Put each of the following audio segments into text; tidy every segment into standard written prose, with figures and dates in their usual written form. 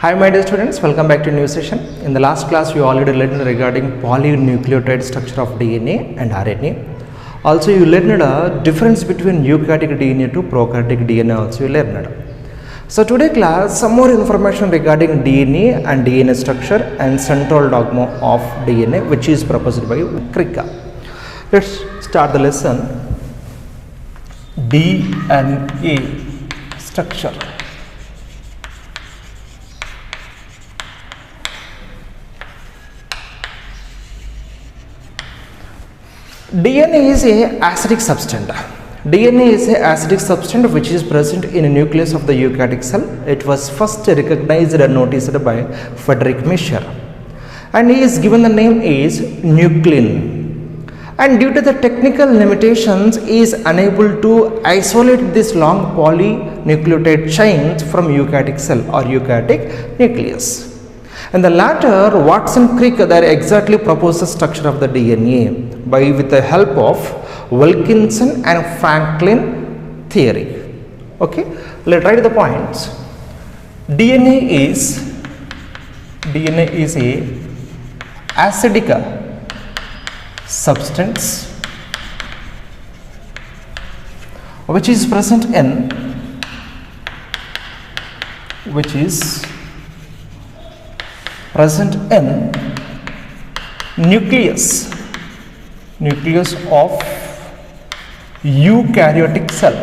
Hi my dear students, welcome back to a new session. In the last class you already learned regarding polynucleotide structure of DNA and RNA. Also you learned a difference between eukaryotic DNA to prokaryotic DNA also you learned. So today class some more information regarding DNA and DNA structure and central dogma of DNA which is proposed by Crick. Let's start the lesson. DNA structure. DNA is a acidic substance. DNA is a acidic substance which is present in a nucleus of the eukaryotic cell. It was first recognized and noticed by Frederick Miescher, and he is given the name is nuclein. And due to the technical limitations, he is unable to isolate this long polynucleotide chains from eukaryotic cell or eukaryotic nucleus. And the latter, Watson Crick, they exactly proposed the structure of the DNA with the help of Wilkinson and Franklin theory. Okay, let's write the points. DNA is a acidic substance which is present in nucleus of eukaryotic cell.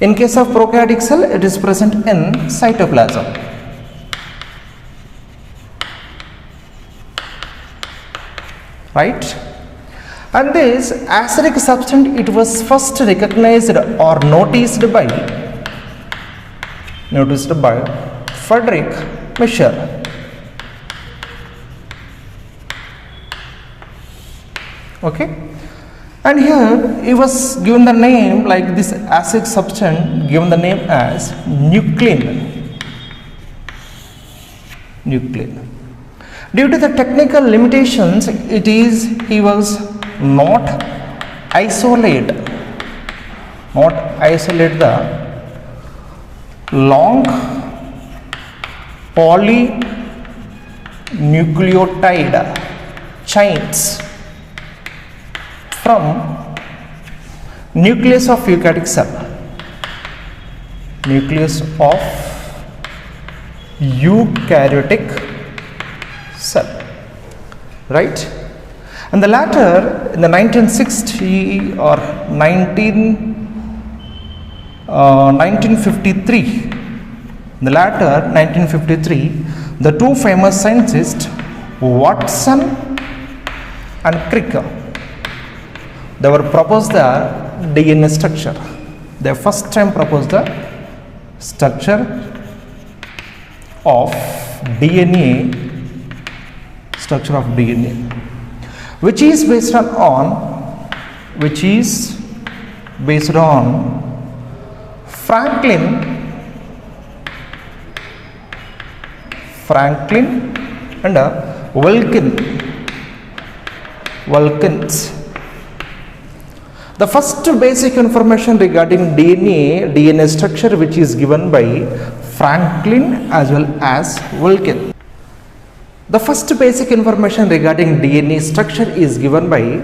In case of prokaryotic cell, it is present in cytoplasm. Right? And this acidic substance, it was first recognized or noticed by Frederick Miescher. Okay, and here he was given the name, like this acidic substance given the name as nuclein. Due to the technical limitations, he was not isolate the long polynucleotide chains from nucleus of eukaryotic cell, right? And the latter, in the 1960 or 1953, the two famous scientists Watson and Crick, they were proposed the DNA structure. They first time proposed the structure of DNA, which is based on Franklin and Wilkins. The first basic information regarding DNA structure which is given by Franklin as well as Wilkins. The first basic information regarding DNA structure is given by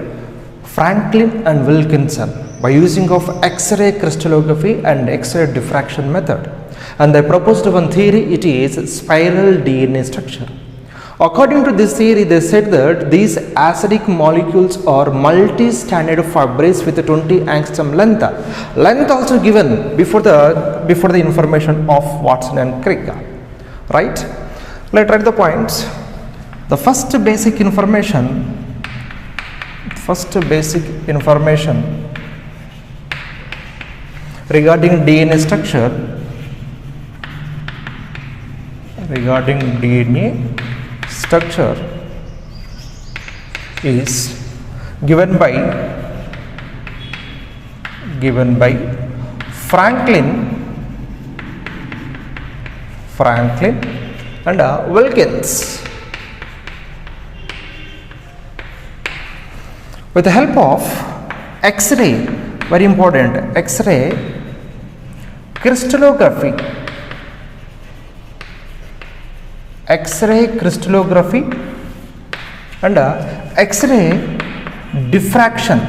Franklin and Wilkinson by using of X-ray crystallography and X-ray diffraction method, and they proposed one theory, it is spiral DNA structure. According to this theory, they said that these acidic molecules are multi-stranded fibers with 20 angstrom length also given before the information of Watson and Crick. Right? Let's write the points. The first basic information regarding DNA structure is given by Franklin and Wilkins. With the help of X-ray, very important, X-ray crystallography X-ray crystallography and X-ray diffraction.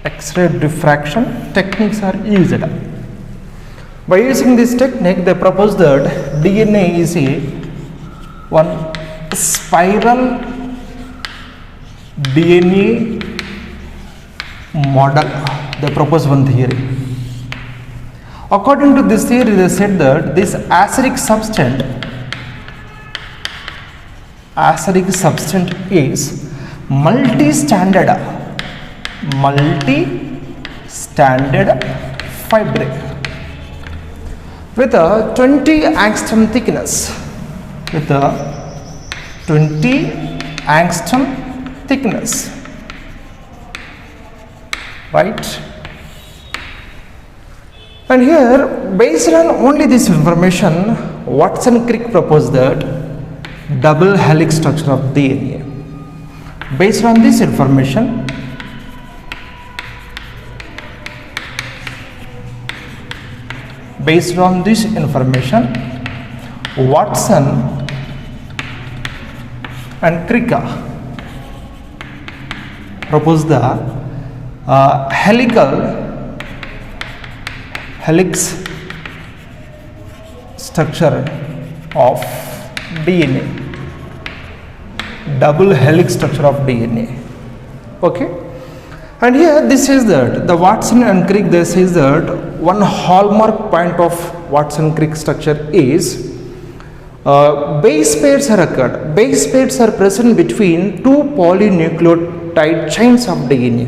X-ray diffraction techniques are used. By using this technique, they propose that DNA is one spiral DNA model. They propose one theory. According to this theory, they said that this acidic substance is multi-standard fibril with a 20 angstrom thickness. Right? And here, based on only this information, Watson-Crick proposed that double helix structure of DNA. Based on this information, Watson and Crick proposed the helix structure of DNA, double helix structure of DNA. Okay, and here this is that the Watson and Crick, they says that one hallmark point of Watson-Crick structure is base pairs are occurred. Base pairs are present between two polynucleotide chains of DNA.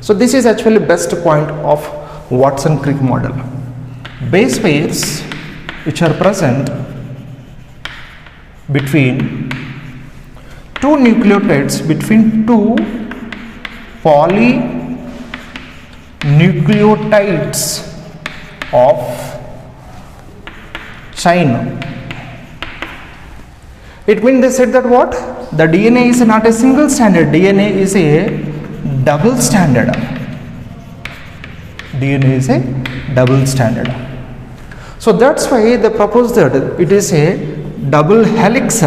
So this is actually best point of Watson-Crick model. Base pairs which are present between two nucleotides, between two polynucleotides of chain. It means they said that what? The DNA is not a single standard, DNA is a double standard. DNA is a double standard. So that's why they propose that it is a double helix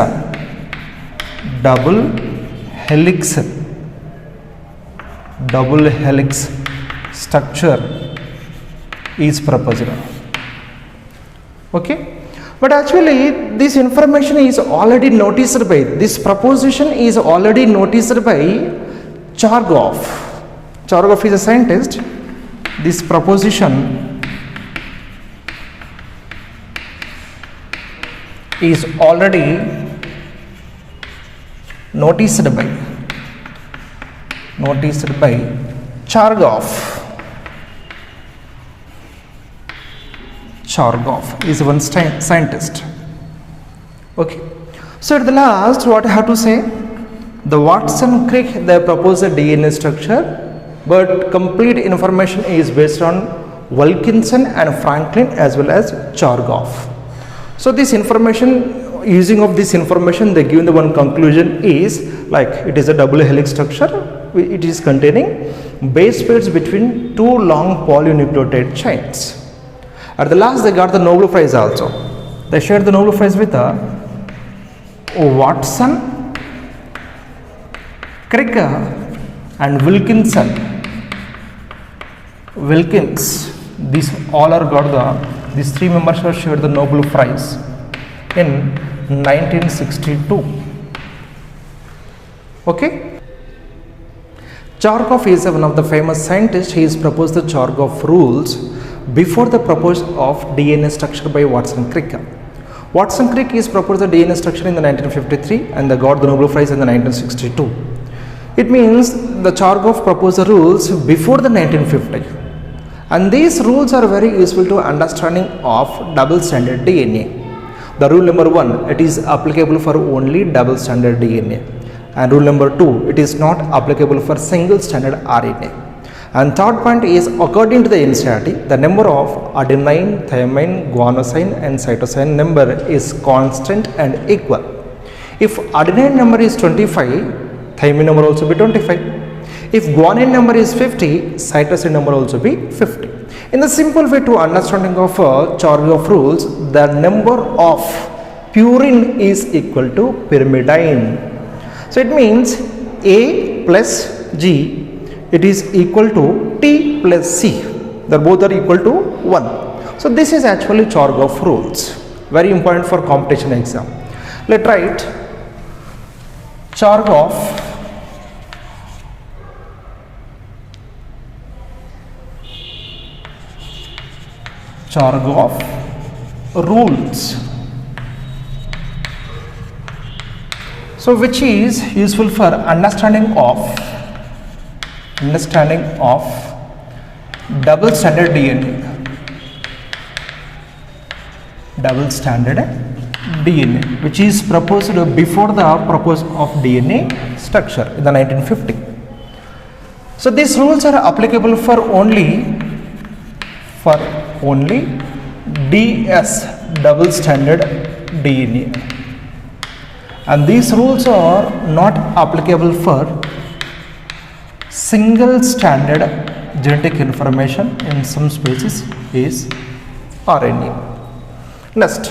structure is proposed. Okay, but actually this information is already noticed by, this proposition is already noticed by Chargaff. Chargaff is a scientist. This proposition is already noticed by Chargaff. Chargaff is one scientist. Okay, so at the last, what I have to say, the Watson-Crick, they propose a DNA structure, but complete information is based on Wilkinson and Franklin as well as Chargaff. So this information, using of this information, they give the one conclusion is like it is a double helix structure. It is containing base pairs between two long polynucleotide chains. At the last, they got the Nobel Prize also. They shared the Nobel Prize with Watson, Crick and Wilkins. These all are got these three members have shared the Nobel Prize in 1962. Okay. Chargaff is one of the famous scientists. He has proposed the Chargaff rules before the proposal of DNA structure by Watson-Crick. Watson-Crick is proposed the DNA structure in the 1953 and they got the Nobel Prize in the 1962. It means the Chargaff proposed the rules before the 1950. And these rules are very useful to understanding of double standard DNA. The rule number 1, it is applicable for only double standard DNA. And rule number 2, it is not applicable for single standard RNA. And third point is, according to the NCERT, the number of adenine, thymine, guanosine and cytosine number is constant and equal. If adenine number is 25, thymine number also be 25. If guanine number is 50, cytosine number also be 50. In the simple way to understanding of Chargaff rules, the number of purine is equal to pyrimidine. So it means A plus G, it is equal to T plus C. They both are equal to 1. So this is actually Chargaff rules. Very important for competition exam. Let's write Chargaff rules. So which is useful for understanding of double standard DNA. Double standard DNA, which is proposed before the proposal of DNA structure in the 1950. So these rules are applicable for only DS, double standard DNA, and these rules are not applicable for single standard genetic information. In some species is RNA. Next,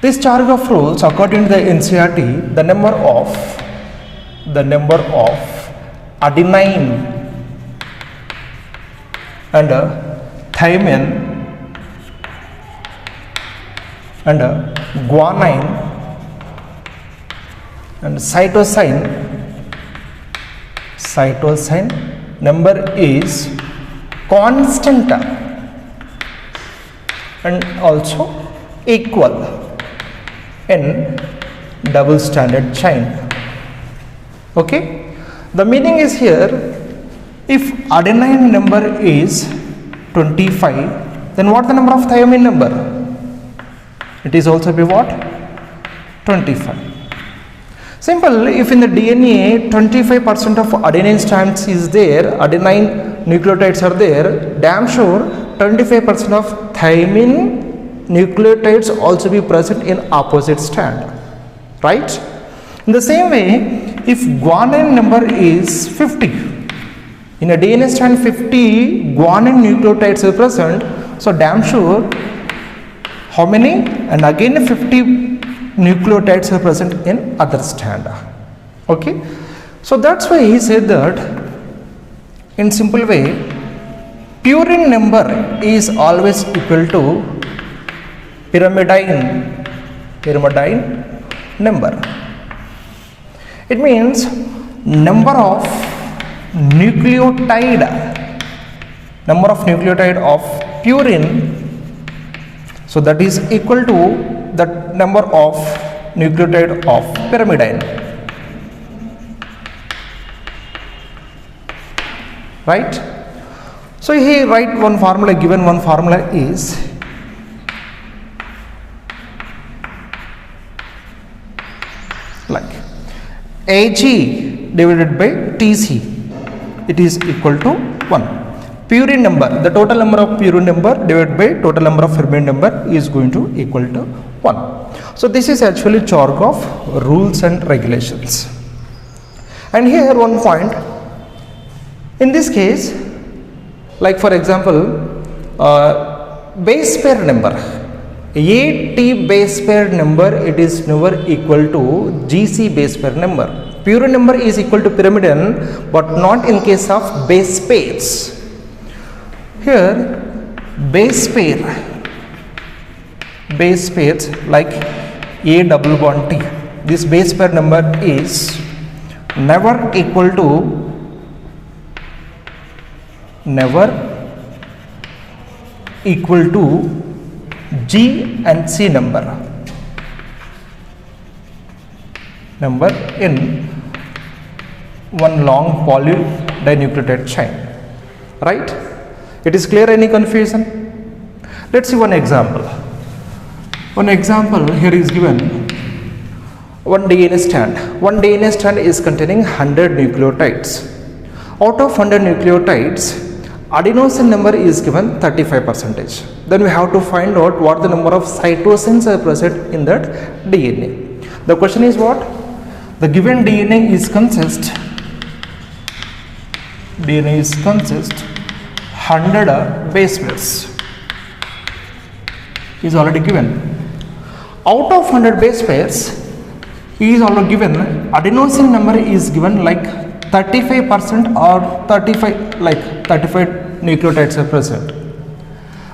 these Chargaff rules, according to the NCERT, the number of adenine and thymine and guanine and cytosine number is constant and also equal in double standard chain. Okay, the meaning is here, if adenine number is 25, then what the number of thymine number? It is also be what? 25. Simple, if in the DNA 25% of adenine strands is there, adenine nucleotides are there, damn sure 25% of thymine nucleotides also be present in opposite strand, right? In the same way, if guanine number is 50, in a DNA strand 50 guanine nucleotides are present, so damn sure how many? And again 50 nucleotides are present in other strand. Okay, so that's why he said that in simple way, purine number is always equal to pyrimidine number. It means number of nucleotide of purine, so that is equal to the number of nucleotide of pyrimidine, right? So he write one formula, given one formula is like Ag divided by Tc, it is equal to 1. Purine number, the total number of purine number divided by total number of pyrimidine number is going to equal to 1. So this is actually Chargaff rules and regulations. And here one point, in this case, like for example, base pair number, AT base pair number, it is never equal to GC base pair number. Purine number is equal to pyrimidine, but not in case of base pairs. Here base pairs like A double bond T, this base pair number is never equal to G and C number in one long polydinucleotide chain, right? It is clear? Any confusion? Let's see one example. One example here is given. One DNA strand is containing 100 nucleotides. Out of 100 nucleotides, adenosine number is given 35%. Then we have to find out what the number of cytosines are present in that DNA. The question is what? The given DNA is consist 100 base pairs is already given. Out of 100 base pairs is already given, adenosine number is given like 35% or 35 nucleotides are present.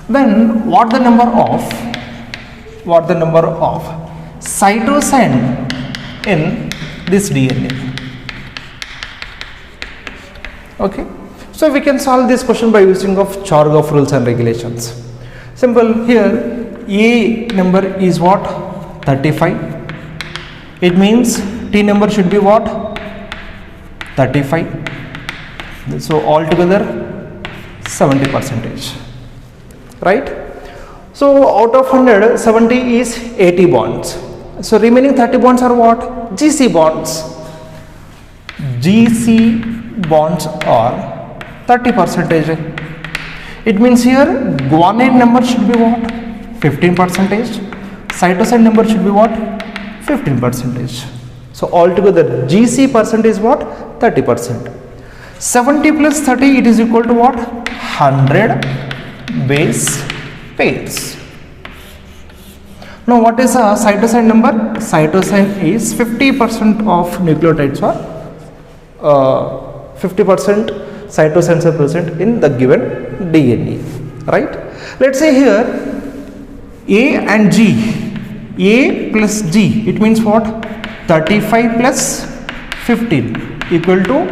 Then what the number of cytosine in this DNA? Okay, so we can solve this question by using of Chargaff rules and regulations. Simple. Here A number is what? 35. It means T number should be what? 35. So altogether 70%, right? So out of 100, 70 is 80 bonds. So remaining 30 bonds are what? GC bonds. GC bonds are 30%. It means here guanine number should be what? 15%. Cytosine number should be what? 15%. So altogether GC percent is what? 30%. 70 plus 30, it is equal to what? 100 base pairs. Now what is a cytosine number? Cytosine is 50% of nucleotides are 50% cytosines are present in the given DNA, right? Let's say here A and G, A plus G, it means what? 35 plus 15 equal to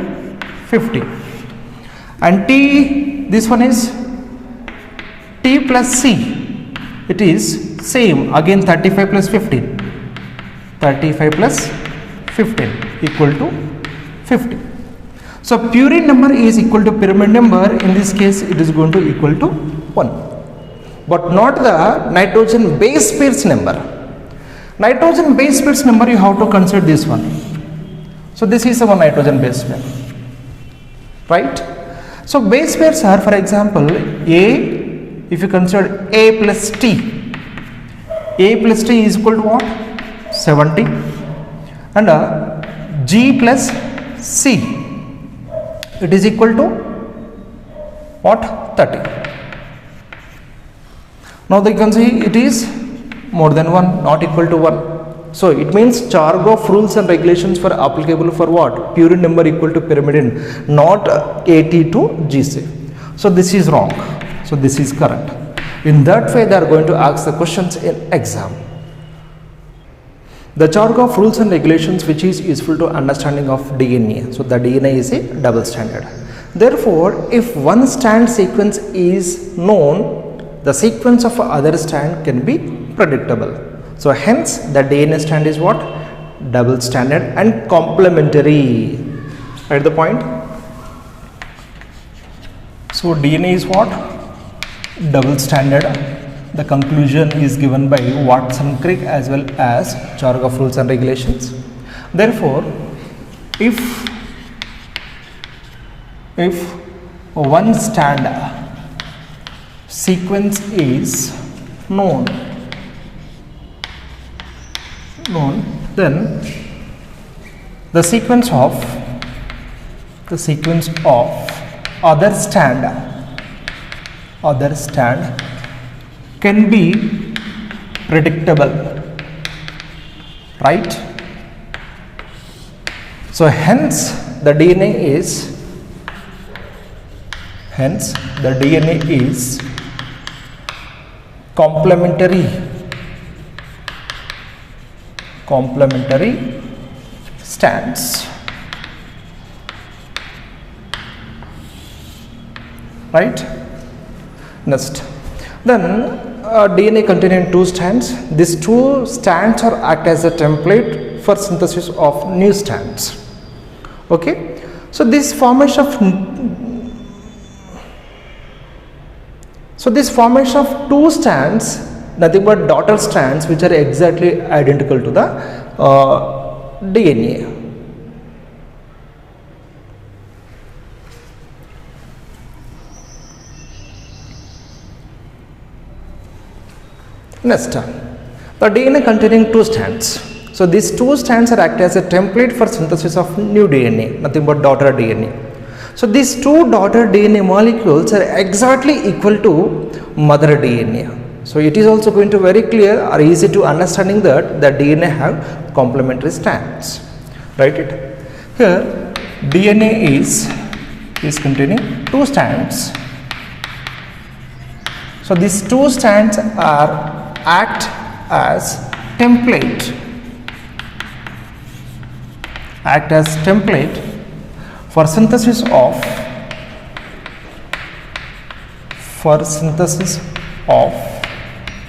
50. And T, this one is T plus C, it is same, again 35 plus 15, 35 plus 15 equal to 50. So purine number is equal to pyrimide number. In this case it is going to equal to 1, but not the nitrogen base pairs number. Nitrogen base pairs number, you have to consider this one. So this is our nitrogen base pair, right? So base pairs are, for example, A, if you consider A plus T, A plus T is equal to what? 70, and G plus C, it is equal to what? 30. Now you can see it is more than 1, not equal to 1. So it means Chargaff rules and regulations for applicable for what? Purine number equal to pyrimidine, not AT to GC. So this is wrong. So this is correct. In that way they are going to ask the questions in exam. The Chargaff rules and regulations which is useful to understanding of DNA. So the DNA is a double standard. Therefore, if one strand sequence is known, the sequence of other strand can be predictable. So hence the DNA strand is what? Double standard and complementary. Right the point? So DNA is what? Double standard. The conclusion is given by Watson Crick as well as Chargaff rules and regulations. Therefore, if one strand sequence is known, then the sequence of other strand can be predictable, right? So hence the DNA is complementary strands, right? Next, then DNA containing two strands. These two strands are act as a template for synthesis of new strands. Okay, so this formation of two strands, nothing but daughter strands, which are exactly identical to the DNA. Next, the DNA containing two strands. So these two strands are act as a template for synthesis of new DNA, nothing but daughter DNA. So these two daughter DNA molecules are exactly equal to mother DNA. So it is also going to very clear or easy to understanding that the DNA have complementary strands. Write it. Here DNA is containing two strands. So these two strands are act as template for synthesis of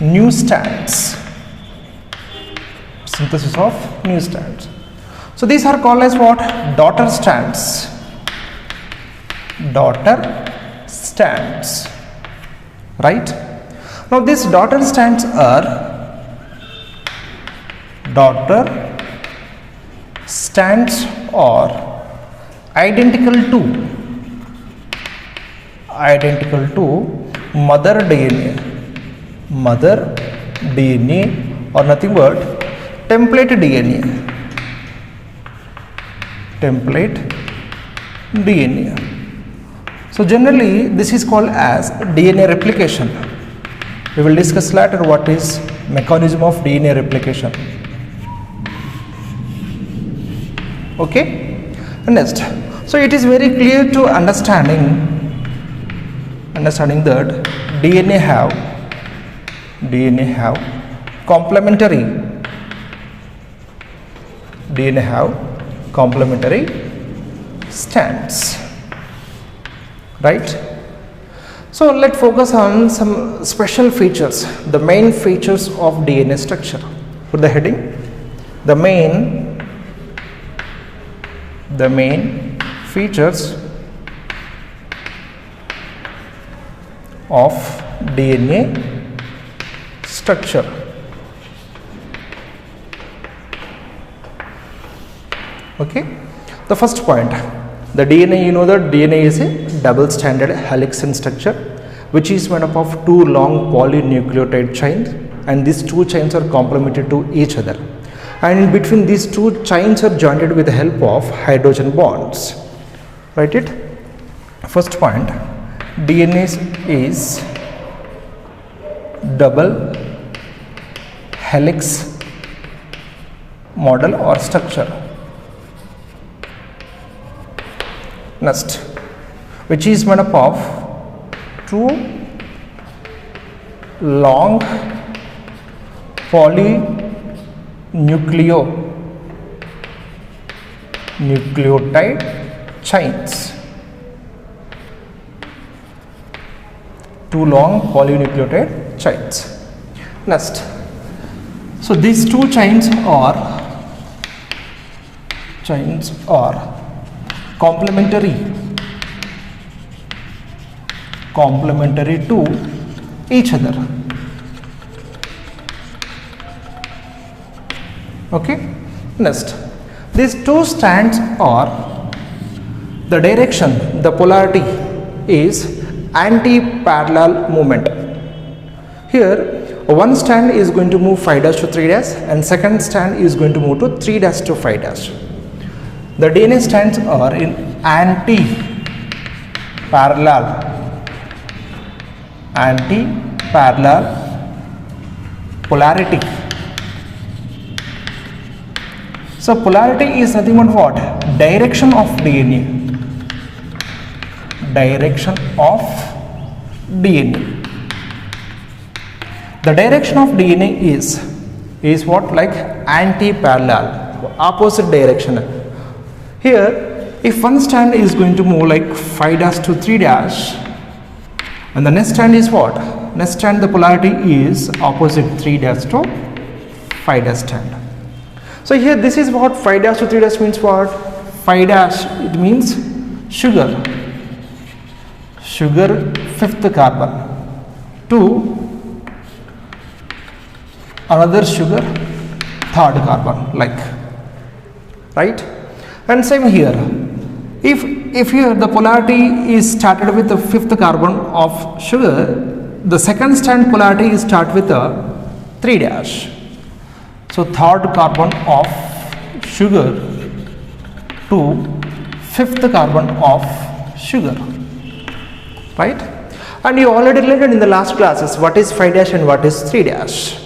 new strands. So these are called as what? Daughter strands. Right? Now these daughter strands are identical to mother DNA or nothing but template DNA. So generally this is called as DNA replication. We will discuss later what is mechanism of DNA replication. Okay, next. So it is very clear to understanding that DNA have complementary strands, right? So let's focus on some special features, the main features of DNA structure. Put the heading, the main features of DNA structure. Okay, the first point, the DNA, you know that DNA is a double stranded helix in structure, which is made up of two long polynucleotide chains, and these two chains are complemented to each other, and in between these two chains are joined with the help of hydrogen bonds. Write it. First point, DNA is double helix model or structure. Next, which is made up of two long polynucleotide chains. Next, so these two chains are complementary to each other. Okay, next, these two strands are the direction, the polarity is anti-parallel movement. Here one strand is going to move 5' to 3' and second strand is going to move to 3' to 5'. The DNA strands are in anti-parallel polarity. So polarity is nothing but what? Direction of DNA. The direction of DNA is what? Like anti-parallel, opposite direction. Here, if one strand is going to move like 5' to 3', and the next strand is what? Next strand, the polarity is opposite 3' to 5' strand. So here this is what 5' to 3' means what? 5' it means sugar, 5th carbon, to another sugar, 3rd carbon, like, right? And same here, if here the polarity is started with the 5th carbon of sugar, the second strand polarity is start with a 3'. So 3rd carbon of sugar to 5th carbon of sugar, right? And you already learned in the last classes what is 5 dash and what is 3 dash.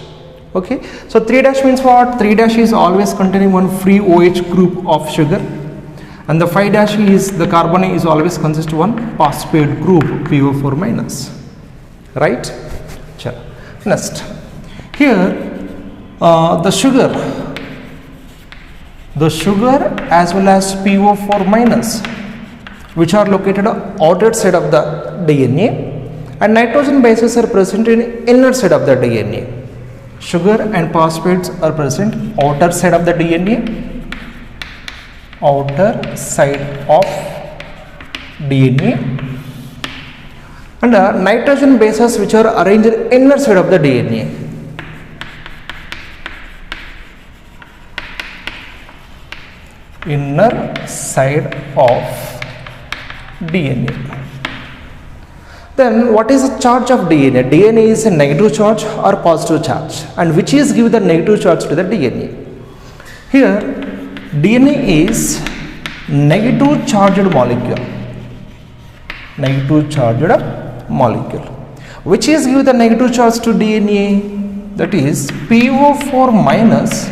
Okay, so 3 dash means what? 3 dash is always containing one free OH group of sugar, and the 5 dash is the carbon is always consist of one phosphate group PO4 minus, right? Next, here the sugar as well as PO4 minus, which are located on outer side of the DNA, and nitrogen bases are present in inner side of the DNA. Sugar and phosphates are present outer side of the DNA, outer side of DNA, and nitrogen bases which are arranged in inner side of the DNA. Inner side of DNA. Then what is the charge of DNA? DNA is a negative charge or positive charge, and which is give the negative charge to the DNA. Here DNA is negative charged molecule. Negative charged molecule. Which is give the negative charge to DNA? That is PO4 minus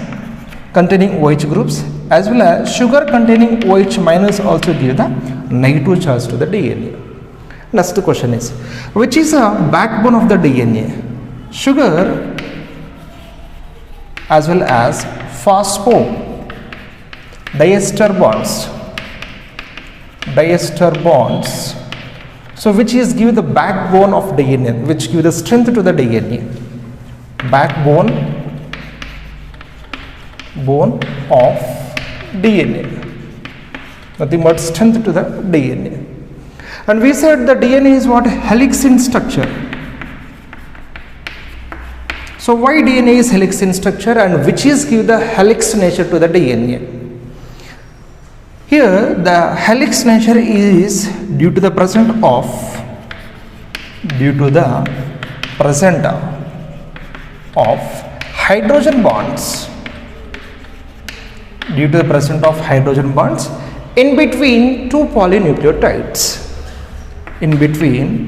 containing OH groups, as well as sugar containing OH minus also give the negative charge to the DNA. Next question is, which is a backbone of the DNA? Sugar as well as phosphodiester bonds. So which is give the backbone of DNA, which give the strength to the DNA. Backbone of DNA. Nothing but strength to the DNA. And we said the DNA is what? Helix in structure. So why DNA is helix in structure, and which is give the helix nature to the DNA? Here the helix nature is due to the presence of hydrogen bonds. Due to the presence of hydrogen bonds in between two polynucleotides. In between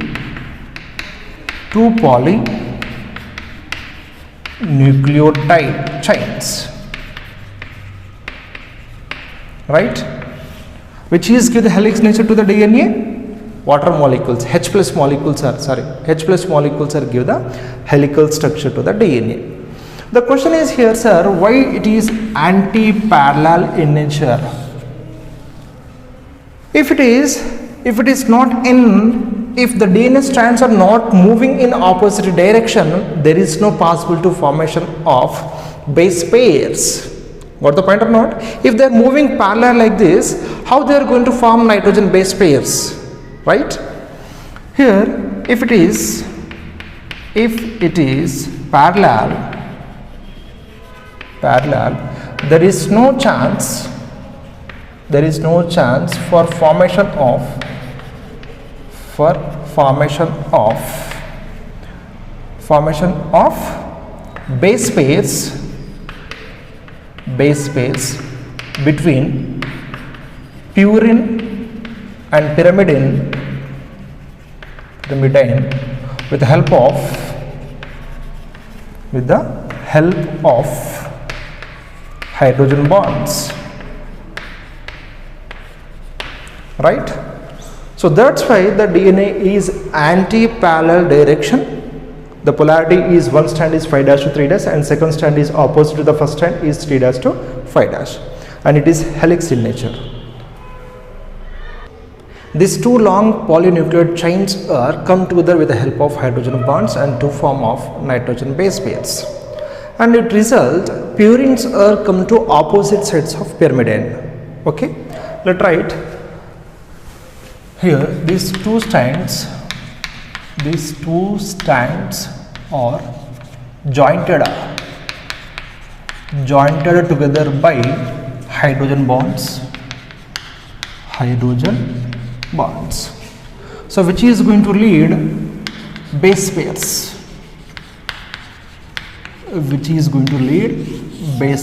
two polynucleotide chains, right? Which is give the helix nature to the DNA? Water molecules, H plus molecules are give the helical structure to the DNA. The question is here, sir, why it is anti-parallel in nature? If the DNA strands are not moving in opposite direction, there is no possibility to formation of base pairs. Got the point or not? If they are moving parallel like this, how they are going to form nitrogen base pairs, right? Here, if it is parallel, there is no chance for formation of base pairs between purine and pyrimidine with the help of hydrogen bonds, right? So that's why the DNA is anti-parallel direction. The polarity is one strand is 5' to 3', and second strand is opposite to the first strand is 3' to 5', and it is helix in nature. These two long polynucleotide chains are come together with the help of hydrogen bonds and to form of nitrogen base pairs, and it result purines are come to opposite sides of pyrimidine. Okay, let's write here these two strands are jointed together by hydrogen bonds. So which is going to lead base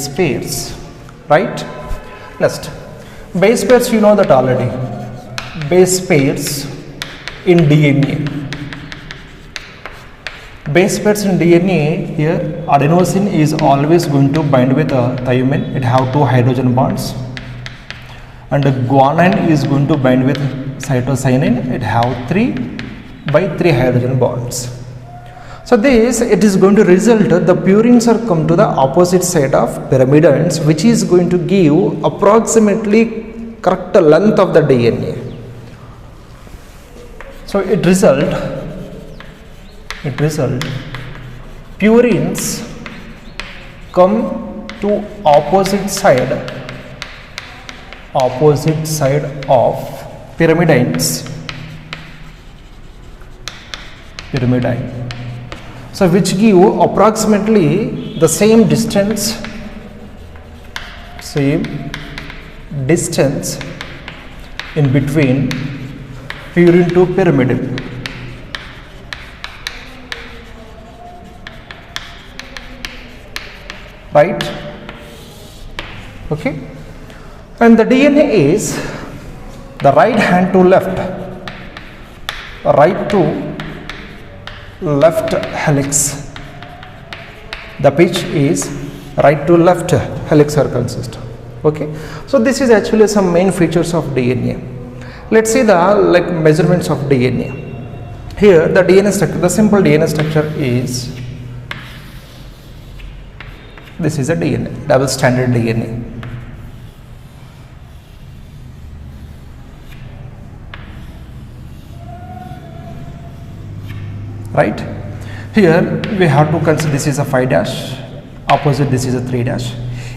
pairs, right? Next, base pairs you know that already. base pairs in DNA. Base pairs in DNA, here adenosine is always going to bind with thymine, it have 2 hydrogen bonds, and guanine is going to bind with cytosine, it have 3 by 3 hydrogen bonds. So this, it is going to result the purines are come to the opposite side of pyrimidines, which is going to give approximately correct length of the DNA. So it result purines come to opposite side of pyrimidines, so which give approximately the same distance in between purine to pyrimidine. Right? Okay. And the DNA is the right hand to left, right to left helix. The pitch is right to left helix circle system. Okay. So this is actually some main features of DNA. Let's see the measurements of DNA. Here the DNA structure, the simple DNA structure is, this is a DNA, double stranded DNA. Right? Here we have to consider this is a 5 dash, opposite this is a 3 dash.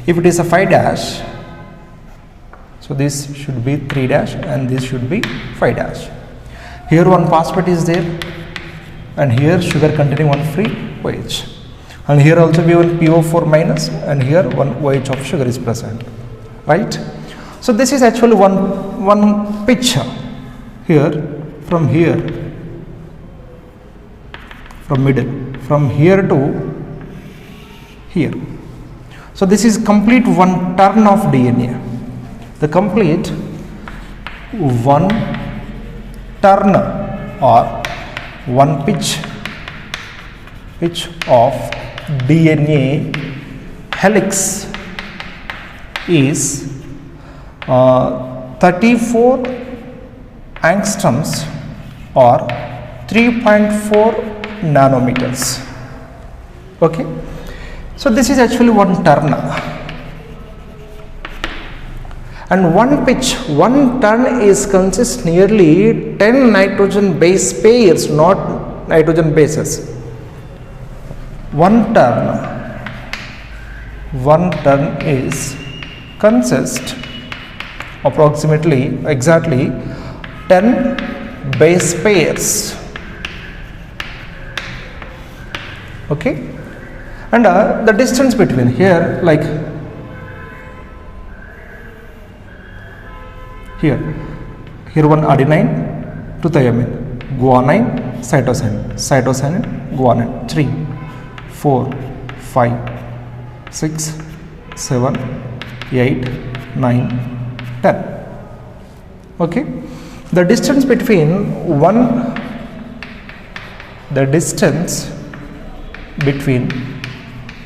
If it is a 5 dash, so this should be 3 dash and this should be 5 dash. Here one phosphate is there, and here sugar containing one free OH. And here also we have one PO4 minus, and here one OH of sugar is present, right? So this is actually one picture here, from middle, from here to here. So this is complete one turn of DNA, the complete one turn or one pitch of DNA helix is 34 angstroms or 3.4 nanometers. Okay, so this is actually one turn, and one pitch, one turn is consists nearly 10 nitrogen base pairs, not nitrogen bases. One turn is consist approximately exactly 10 base pairs. Okay, and the distance between here, like here one adenine to thymine, guanine, cytosine, guanine, 3, 4, 5, 6, 7, 8, 9, 10. Okay, the distance between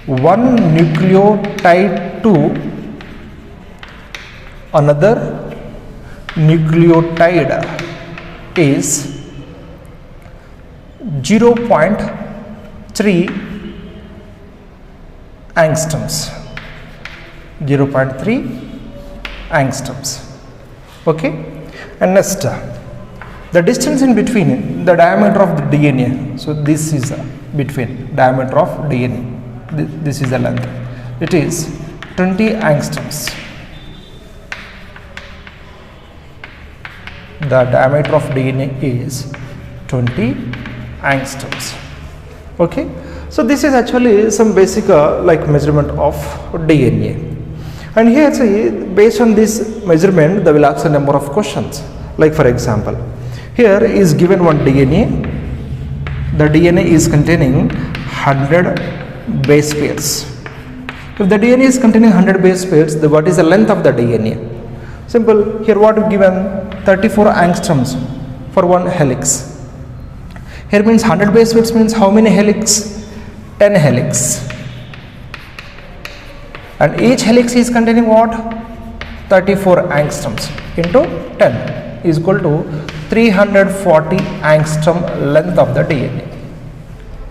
one nucleotide to another nucleotide is 0.3 angstroms. 0.3 angstroms. Okay, and next the distance in between the diameter of the DNA. So this is between diameter of DNA. This is the length. It is 20 angstroms. The diameter of DNA is 20 angstroms. Okay, so this is actually some basic measurement of DNA. And here see, based on this measurement, they will ask a number of questions. Like for example, here is given one DNA. The DNA is containing 100 base pairs. If the DNA is containing 100 base pairs, what is the length of the DNA? Simple. Here what given? 34 angstroms for one helix. Here means 100 base pairs means how many helix? 10 helix. And each helix is containing what? 34 angstroms into 10 is equal to 340 angstrom length of the DNA.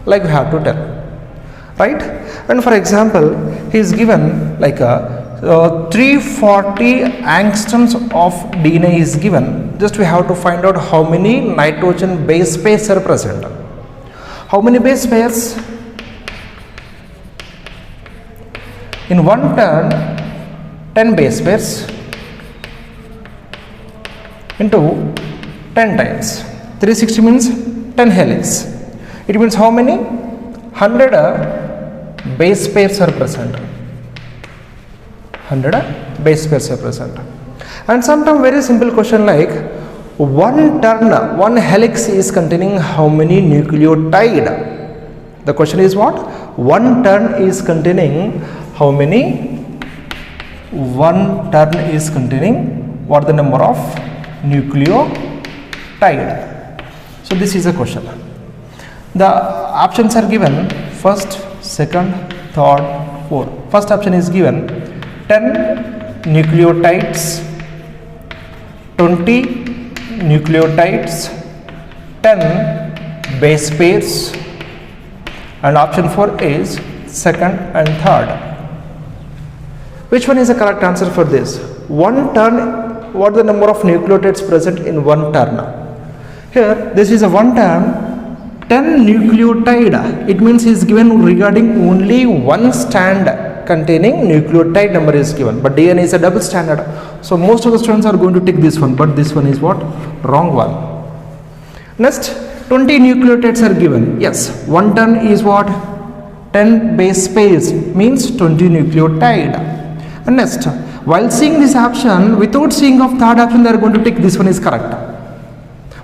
Like we have to tell, right? And for example, he is given like a 340 angstroms of DNA is given. Just we have to find out how many nitrogen base pairs are present. How many base pairs? In one turn, 10 base pairs into 10 times. 360 means 10 helix. It means how many? 100 base pairs are present. 100 base pairs are present. And sometimes very simple question like one turn, one helix is containing how many nucleotide? The question is what? One turn is containing how many? One turn is containing what the number of nucleotide? So this is a question. The options are given first, second, third, fourth. First option is given 10 nucleotides, 20 nucleotides, 10 base pairs, and option 4 is second and third. Which one is the correct answer for this? One turn, what the number of nucleotides present in one turn? Here, this is a one turn, 10 nucleotide. It means is given regarding only one strand containing nucleotide number is given. But DNA is a double standard. So most of the students are going to take this one. But this one is what? Wrong one. Next, 20 nucleotides are given. Yes, one turn is what? 10 base pairs means 20 nucleotide. And next, while seeing this option, without seeing of third option, they are going to take this one is correct.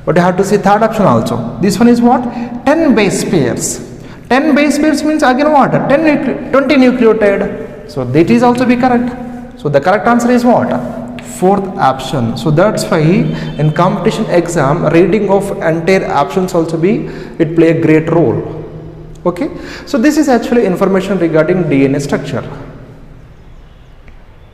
But you have to see third option also. This one is what? 10 base pairs. 10 base pairs means again what? 20 nucleotide. So that is also be correct. So the correct answer is what? Fourth option. So that's why in competition exam, reading of entire options also it play a great role. Okay. So this is actually information regarding DNA structure.